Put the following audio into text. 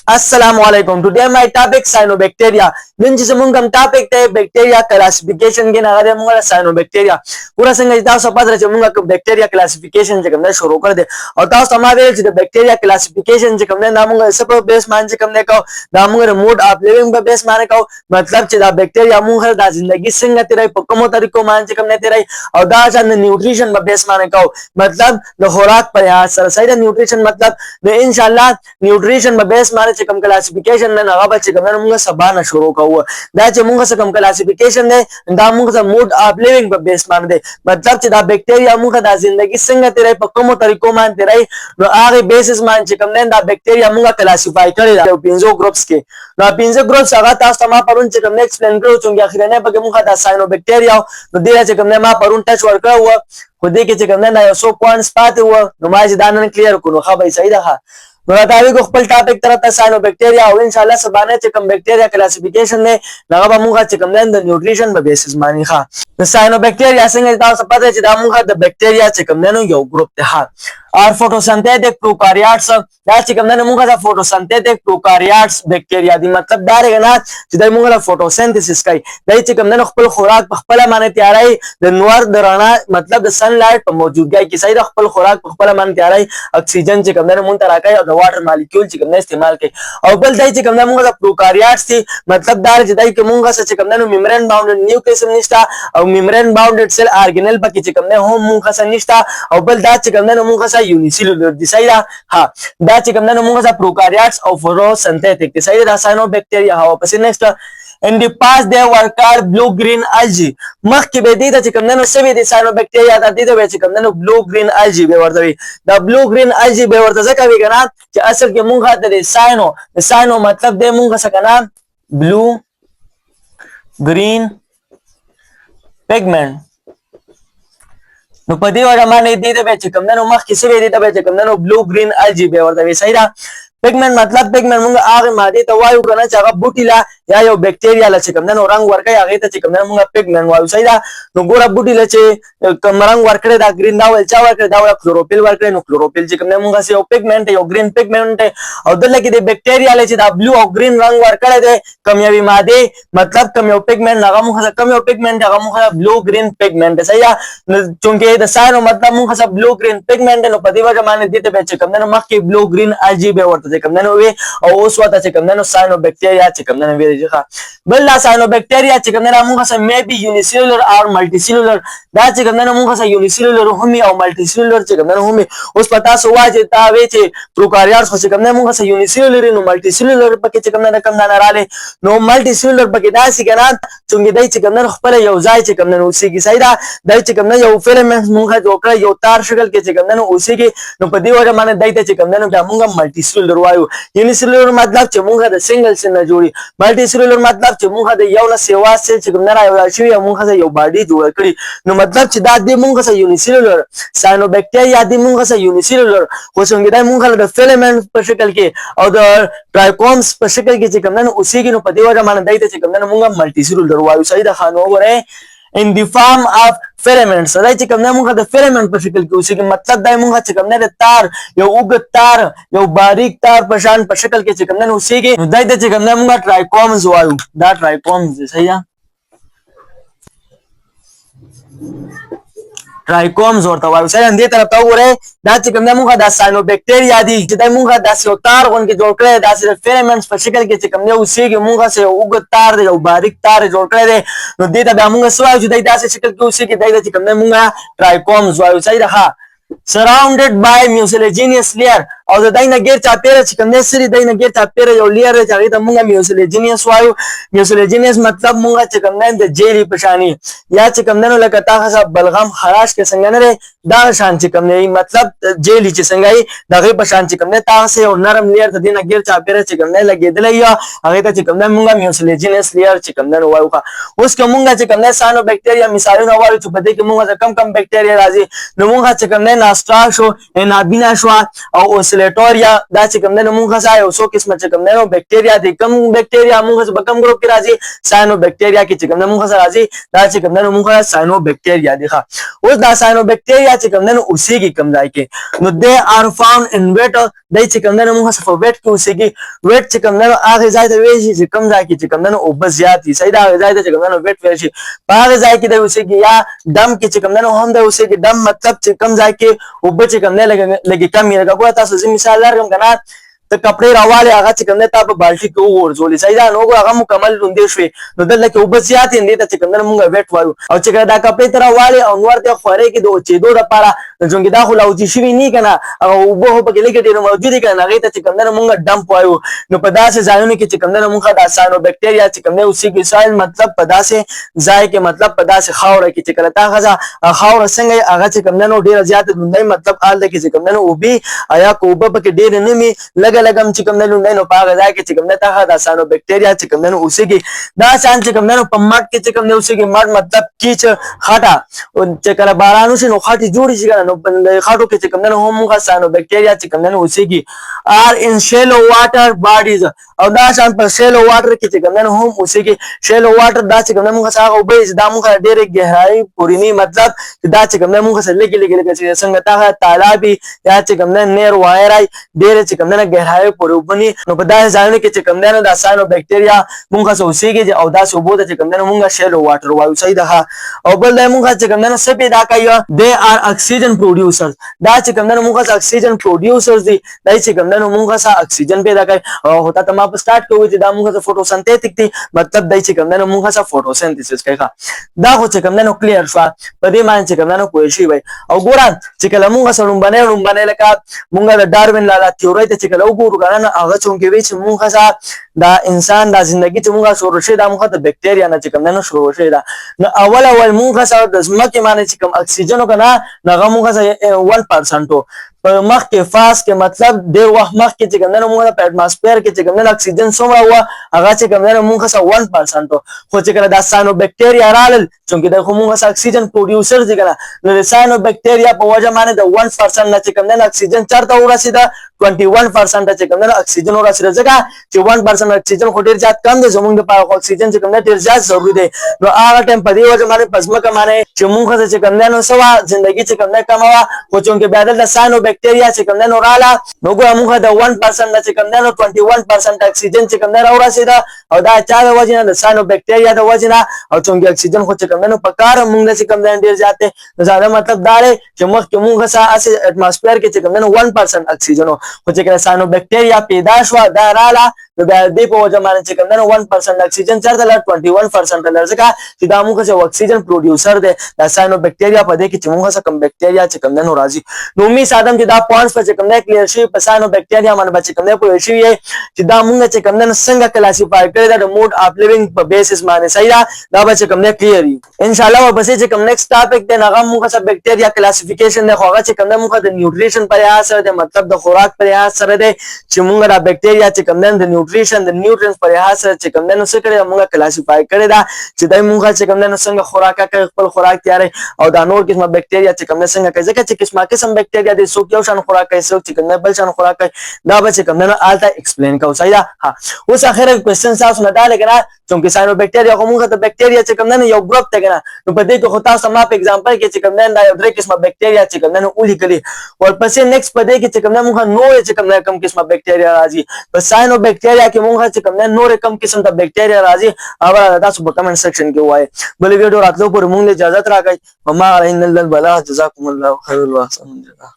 Assalamualaikum. Today my topic cyanobacteria. Din जिसे मुंग हम topic ते bacteria classification के नागरे मुंगा cyanobacteria. पूरा संग इतना सब पता रहे मुंगा को bacteria classification जब हमने शुरू कर दे. और ताऊ समावेश जिसे bacteria classification जब हमने नामुंगा इसे पर base मान जब हमने काउ नामुंगा remote आप living पर base माने काउ मतलब चिदा bacteria मुंगा दा जिंदगी संग तेरे पक्कमो तरीको मान जब हमने तेरे और दा चंद nutrition पर base माने काउ मतलब द खुराक पर यार सर सही द nutrition मतलब द इंशाल्लाह nutrition पर base माने चिकम क्लासिफिकेशन ने नागा चिकम ने मुंगा सबाना शुरू का हुआ दा चे मुंगा सकम क्लासिफिकेशन ने दा मुंगा सा मूड ऑफ लिविंग पर बेस मान दे मतलब चिदा बैक्टीरिया मुंगा दा जिंदगी संग तेरे पक्कमो तरीको मान तेरे नो आगे बेसिस मान चिकम ने दा बैक्टीरिया मुंगा क्लासिफाई करे दा पिंजो ग्रुप्स के ना पिंजो ग्रुप्स आगा तास तमा परुन चिकम ने एक्सप्लेन करो चुंगी आखिर ने बगे मुंगा दा साइनोबैक्टीरिया नो दिया चिकम ने मा परुन टच वर्क हुआ खुद के चिकम ने ना सो पॉइंट्स पाते हुआ नो माज दानन क्लियर को नो भाई सही रहा बतावी को खपल टॉपिक तरफ साइनोबैक्टीरिया और इंशाल्लाह सबाने चिकम बैक्टीरिया क्लासिफिकेशन ने लगा मुंगा चिकम ने द न्यूट्रिशन ब बेसिस मानी खा द साइनोबैक्टीरिया संगे ता सब पता चिदा मुंगा द बैक्टीरिया चिकम ने यो ग्रुप ते हा और फोटोसिंथेटिक प्रोकैरियोट्स दा चिकम ने मुंगा दा फोटोसिंथेटिक प्रोकैरियोट्स बैक्टीरिया दी मतलब दारे ना चिदा मुंगा दा फोटोसिंथेसिस kai दा चिकम ने खपल खुराक खपल माने तैयारी द नूर दराना मतलब द सनलाइट पर मौजूदगी की सही खपल खुराक खपल माने तैयारी ऑक्सीजन चिकम ने मुन तरा kai वाटर मॉलिक्यूल चिकम ने इस्तेमाल के और बल दाई चिकम ने मुंगा प्रोकैरियोट्स थी मतलब दार जिदाई के मुंगा से चिकम ने मेम्ब्रेन बाउंडेड न्यूक्लियस निष्ठा और मेम्ब्रेन बाउंडेड सेल ऑर्गेनेल पर चिकम ने होम मुंगा से निष्ठा और बल दा चिकम ने मुंगा से यूनिसेलुलर दिसाइरा हां दा चिकम ने मुंगा से प्रोकैरियोट्स और फोटोसिंथेटिक दिसाइरा साइनोबैक्टीरिया हां पस next in the past they were called blue green algae mak ke bedita chikamne no sebi di cyanobacteria ta dito be chikamne no blue green algae be warta the blue green algae be warta zaka be kana che asal ke munga de cyano matlab de munga sakana blue green pigment no padi wala mane dito be chikamne no mak ke sebi dito be chikamne no blue green algae be warta be saira pigment मतलब पिगमेंट मुंगा आगे मादे तो वायु करना चागा बुटीला या यो बैक्टीरिया ला चिकम न रंग वर्क या आगे त चिकम न मुंगा पिगमेंट वायु सैदा नो गोरा बुटीला चे कमरंग वर्क रे दा ग्रीन दा वेल चावा करे दा क्लोरोफिल वर्क रे नो क्लोरोफिल चिकम न मुंगा से यो पिगमेंट यो ग्रीन पिगमेंट और दले की दे बैक्टीरिया ले चे दा ब्लू और ग्रीन रंग वर्क रे दे कमयावी मादे मतलब कमयो पिगमेंट लगा मुंगा कमयो पिगमेंट लगा मुंगा ब्लू ग्रीन पिगमेंट सैया चूंकि द साइनो मतलब मुंगा सा ब्लू ग्रीन पिगमेंट नो पदिवा जमाने देते बे चिकम न मक्की ब्लू ग्रीन algae be वर्त चिकम न वे और उस वता चिकम न साइनोबैक्टीरिया चिकम न वे जखा बल्ला साइनोबैक्टीरिया चिकम न मुंगा सा मे बी यूनिसेलुलर और मल्टीसेलुलर दा चिकम न मुंगा सा यूनिसेलुलर हुमी और मल्टीसेलुलर चिकम न हुमी उस पता सोवा जे ता वे चे प्रोकैरियोट्स चिकम न मुंगा सा यूनिसेलुलर नो मल्टीसेलुलर पके चिकम न कम ना राले नो मल्टीसेलुलर पके दा सिकना चुंगी दई चिकम न खपले यो जाय चिकम न उसी की सईदा दई चिकम न यो फिलामेंट्स मुंगा जोकरा यो तार शक्ल के चिकम न उसी की नो पदी वजह माने दई ते चिकम न मुंगा मल्टीसेलुलर वायु यूनिसेलुलर मतलब चे मुंगा द सिंगल सेल न जोड़ी मल्टीसेलुलर मतलब चे मुंगा द यौ न सेवा सेल चिकम न रायो शिव मुंगा से यो बॉडी जोड़ करी नो मतलब चे दा दे मुंगा से यूनिसेलुलर साइनोबैक्टीरिया दे मुंगा से यूनिसेलुलर हो संगे दा मुंगा द फिलामेंट्स पर शक्ल के और द ट्राइकोम्स पर शक्ल के चिकम न उसी की नो पदी वजह माने दई ते चिकम न मुंगा मल्टीसेलुलर वायु सही दा खानो गोरे in the form of filaments सदा चिकम ने मुंगा द फिलामेंट पर शक्ल के उसी के मतलब दाई मुंगा चिकम ने तार यो उग तार यो बारीक तार पशान पर शक्ल के चिकम ने उसी के दाई दे चिकम ने मुंगा ट्राइकोम्स वायु दा ट्राइकोम्स सही है ट्राइकोम्स और तवायु सही अंदर तरफ तो रे दा चिकम ने मुंगा दा साइनोबैक्टीरिया दी जिदा मुंगा दा से तार उनके जोड़ करे दा से फिलामेंट्स पर शक्ल के चिकम ने उसी के मुंगा से उग तार दे बारीक तार जोड़ करे नो देता बे मुंगा सवायु जिदा दा से शक्ल के उसी के दा चिकम ने मुंगा ट्राइकोम्स वायु सही रहा surrounded by mucilaginous layer और दाइना गेर चापेरे चिकम ने सरी दाइना गेर चापेरे जो लेयर है चाहे तो मुंगा mucilaginous वायु mucilaginous मतलब मुंगा चिकम ने द जेली पशानी या चिकम ने लगता है सब बलगम खराश के संगने रे दाग शान चिकम ने मतलब जेली च संगाई दागे पशान चिकम ने ता से और नरम लेयर त दिना गेर चापेरे चिकम ने लगे दलैया आगे तो चिकम ने मुंगा mucilaginous layer चिकम ने वायु का उसके मुंगा चिकम ने साइनोबैक्टीरिया मिसाल ना वायु चुपदे के मुंगा से कम बैक्टीरिया राजी मुंगा चिकम ने नास्ट्राशो एनाबिनाशवा और باسیلیټوریا دا چې کوم دی نو موږ څه یو څو قسمه چې کوم دی نو بکټیریا دي. کوم بکټیریا موږ په کوم ګروپ کې راځي؟ ساینو بکټیریا کې چې کوم دی موږ سره راځي دا چې کوم دی نو موږ ساینو بکټیریا دي. ښه اوس دا ساینو بکټیریا چې کوم دی نو اوسېږي کوم ځای کې؟ نو they are found in wet. دای چې کوم دی نو موږ په ویټ کې اوسېږي. ویټ چې کوم دی نو هغه ځای ته ویل شي چې کوم ځای کې چې کوم دی نو اوبه زیات وي. صحیح ده، هغه ځای ته چې کوم دی نو ویټ ویل شي. په هغه ځای کې دی اوسېږي. یا ډم کې چې کوم دی نو هم دی اوسېږي. ډم مطلب چې کوم ځای کې اوبه چې کوم دی لږې کم وي. لکه ګوره تاسو زه مثال درکړم که نه، ته کپړې راواړې هغه چې کوم دی تا په بالټي کې وغورځولې. صحیح ده، نو وګوره هغه مکمل لوندې شوې. نو دلته کې اوبه زیاتې دي ته چې کوم دی نو موږ ویټ وایو. او چې کله دا کپړې ته راواړې او نور ته خورې کې د وچېدو دپاره چونکې دا خو لا وچې شوي نه که نه، هغه اوبه خو پکې لږې ډېرې موجودې که نه، هغې ته چې کوم دی نو موږ ډمپ وایو. نو په داسې ځایونو کې چې کوم دی نو موږ دا ساینو بکټیریا چې کوم دی اوسېږي. سایل مطلب په داسې ځای کې، مطلب په داسې خاوره کې چې کله تا ښځه خاوره څنګه هغه چې کوم دی نو ډېره زیاته لوندی، مطلب هلته کې چې کوم دی نو اوبې یا که اوبه پکې ډېرې نه وي، لږه لږه هم چې کوم دی لوندی، نو په هغه ځای کې چې کوم دی تا دا ساینو بکټیریا چې کوم دی نو اوسېږي. دا شیان چې کوم دی نو په مټ کې چې کوم دی اوسېږي. مټ مطلب کیچ، خټه. چې کله باران وشي نو خټې جوړې شي که نه، نو په خټو کې چې کوم دی نو هم موږ ساینو بکټیریا چې کوم دی نو اوسېږي. are in shallow water bodies. او دا شان په shallow water کې چې کوم دی نو هم اوسېږي. shallow water دا چې کوم دی موږ هغه اوبه چې دا موږ ډېرې ګهرایي پورې نه، مطلب دا چې کوم دی موږ سره لږې لږې لږې چې څنګه تا تالاب وي یا چې کوم دی نهر وایرای ډېرې چې کوم دی نه ګهرایي پورې اوبه نه، نو په داسې ځایونو کې چې کوم دی نو دا ساینو بکټیریا موږ سره اوسېږي. او داسې اوبو ته چې کوم دی نو موږ shallow water وایو. صحیح ده. او بل دی موږ چې کوم دی نو څه پیدا کوي؟ they are oxygen producers. دا چې کوم دی نو موږ oxygen producers دي. دا چې کوم دی نو موږ سره اکسیجن پیدا کوي. او تا ته ما په سٹارټ کې وویل چې دا موږ سره فوټوسنتھیټک دي، مطلب دی چې کوم دی نو موږ سره فوټوسنتھیسس کوي. دا خو چې کوم دی نو کلیر شوه، په دې باندې چې کوم دی نو پوه شوي وای. او ګوره چې کله موږ سره لومبنی لکه موږ د ډاروین لالا تیورۍ ته چې کله وګورو که نه، هغه چونکې وایي چې موږ سره دا انسان دا زندګي چې موږ شروع شوې دا موږ د بکټیریا نه چې کوم دی نو شروع شوې ده. نو اول موږ سره د ځمکې باندې چې کوم اکسیجن و که نه، نو هغه موږ سره 1% و. په مخکې فاز کې مطلب ډېر وخت مخکې چې کوم دی نو موږ په اټماسفیر کې چې کوم دی نو اکسیجن څومره وه، هغه چې کوم دی نو موږ سره 1% و. خو چې کله دا ساینو بکټیریا رالل، چونکې دا خو موږ سره اکسیجن پروډیوسرز دي که نه، نو د ساینو بکټیریا په وجه باندې د 1% نه چې کوم دی نو اکسیجن چېرته ورسېده؟ 21% چې کوم دی نو اکسیجن ورسېده. ځکه چې 1% اکسیجن خو ډېر زیات کم دی زموږ دپاره، خو اکسیجن چې کوم دی ډېر زیات ضروري دی. نو هغه ټایم په دې وجه باندې په ځمکه باندې چې موږ ته چې کوم دی نو څه وه، زندګي چې کوم دی کمه وه. خو چونکې بیا دلته ساینو بکټیریا چې کوم دی نو راله، نو ګوره موږ د 1% نه چې کوم دی نو 21% اکسیجن چې کوم دی راورسېده. او دا چا د وجې نه؟ د ساینو بکټیریا د وجې نه. او چونکې اکسیجن خو چې کوم دی نو په کار موږ ته چې کوم دی ډېر زیات دی، نو زیاده مطلب دا دی چې مخکې موږ سره هسې اټماسفیر کې چې کوم دی نو 1% اکسیجن و. خو چې کله ساینو بکټیریا پیدا شوه، دا راله، نو بیا دې په وجه باندې چې کوم دی نو 1% اکسیجن چېرته لاړ؟ 21% ته لاړ. ځکه چې دا موږ سره اکسیجن پروډیوسر دی دا ساینو بکټیریا. په دې کې چې موږ سره کوم بکټیریا چې کوم دی نو راځي. نو امید ساتم چې دا پوینټس به چې کوم دی کلیر شوي په ساینو بکټیریا باندې به چې کوم دی پوه شوي یې چې دا موږ چې کوم دی نو څنګه کلاسیفای کړی ده د موډ آف لیوینګ په بیسس باندې. صحیح ده، دا به چې کوم دی کلیر وي انشاءالله. ورپسې چې کوم نیکسټ ټاپک دی هغه موږ سره بکټیریا کلاسیفیکیشن دی. خو هغه چې کوم دی موږ د نیوټریشن په لحاظ سره دی، مطلب د خوراک په لحاظ سره دی چې موږ دا بکټیریا چې کوم دی د نیوټریشن د نیوټرینز په لحاظ سره چې کوم دی نو څه کړی ده، موږ کلاسیفای کړی ده چې دی موږ چې کوم دی نو څنګه خوراک کوي، خپل خوراک تیاروي. او دا نور قسمه بکټیریا چې کوم دی څنګه کوي، ځکه چې قسمه قسم بکټیریا دی، څوک یو شان خوراک کوي، څوک چې کوم دی بل شان خوراک کوي. دا به چې کوم دی نو هلته ایکسپلین کوو. صحیح ده. ها اوس اخره کوېسچن تاسو نه دا لګه نه، چونکې ساینو بکټیریا خو موږ ته بکټیریا چې کوم دی نو یو ګروپ دی که نه، نو په دې کې خو تاسو ما په اګزامپل کې چې کوم دی دا یو 3 قسمه بکټیریا چې کوم دی نو ولیکلي. ورپسې نیکسټ په دې کې چې کوم دی موږ نورې چې کوم دی کم قسمه بکټیریا راځي. په ساینو بکټیریا کې موږ چې کوم دی نورې کم قسم ته بکټیریا راځي، هغه تاسو په کمنټ سیکشن کې ووایئ. بلې ویډیو راتلو پورې موږ له اجازت راکړئ. وما علینا الا البلاغ. جزاکم الله خیر واحسن الجزاء.